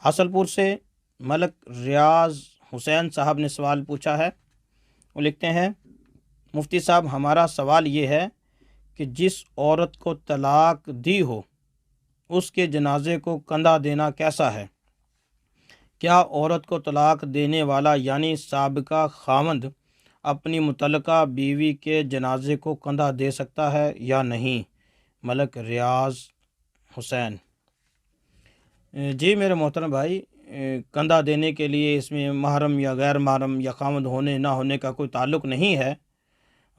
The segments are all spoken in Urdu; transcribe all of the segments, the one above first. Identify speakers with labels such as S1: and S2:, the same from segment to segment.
S1: حاصل پور سے ملک ریاض حسین صاحب نے سوال پوچھا ہے۔ وہ لکھتے ہیں، مفتی صاحب ہمارا سوال یہ ہے کہ جس عورت کو طلاق دی ہو اس کے جنازے کو کندھا دینا کیسا ہے؟ کیا عورت کو طلاق دینے والا یعنی سابقہ خاوند اپنی متعلقہ بیوی کے جنازے کو کندھا دے سکتا ہے یا نہیں؟ ملک ریاض حسین۔ جی میرے محترم بھائی، کندھا دینے کے لیے اس میں محرم یا غیر محرم یا خاوند ہونے نہ ہونے کا کوئی تعلق نہیں ہے۔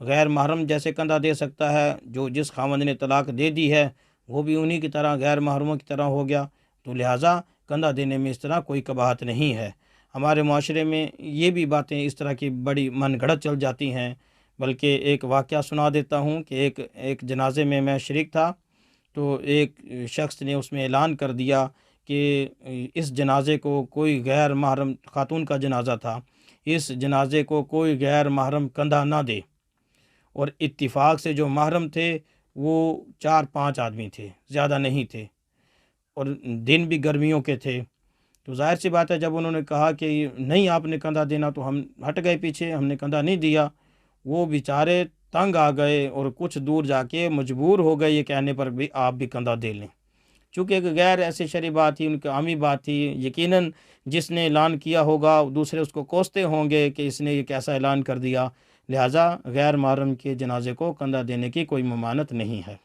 S1: غیر محرم جیسے کندھا دے سکتا ہے، جو جس خاوند نے طلاق دے دی ہے وہ بھی انہی کی طرح غیر محرموں کی طرح ہو گیا، تو لہٰذا کندھا دینے میں اس طرح کوئی قباحت نہیں ہے۔ ہمارے معاشرے میں یہ بھی باتیں اس طرح کی بڑی من گھڑت چل جاتی ہیں۔ بلکہ ایک واقعہ سنا دیتا ہوں کہ ایک جنازے میں شریک تھا، تو ایک شخص نے اس میں اعلان کر دیا کہ اس جنازے کو کوئی غیر محرم، خاتون کا جنازہ تھا، اس جنازے کو کوئی غیر محرم کندھا نہ دے۔ اور اتفاق سے جو محرم تھے وہ 4-5 آدمی تھے، زیادہ نہیں تھے، اور دن بھی گرمیوں کے تھے۔ تو ظاہر سی بات ہے جب انہوں نے کہا کہ نہیں آپ نے کندھا دینا، تو ہم ہٹ گئے پیچھے، ہم نے کندھا نہیں دیا۔ وہ بیچارے تنگ آ گئے اور کچھ دور جا کے مجبور ہو گئے یہ کہنے پر بھی آپ بھی کندھا دے لیں، چونکہ ایک غیر ایسی شرعی بات تھی، ان کی عامی بات تھی۔ یقیناً جس نے اعلان کیا ہوگا دوسرے اس کو کوستے ہوں گے کہ اس نے یہ کیسا اعلان کر دیا، لہٰذا غیر محرم کے جنازے کو کندھا دینے کی کوئی ممانعت نہیں ہے۔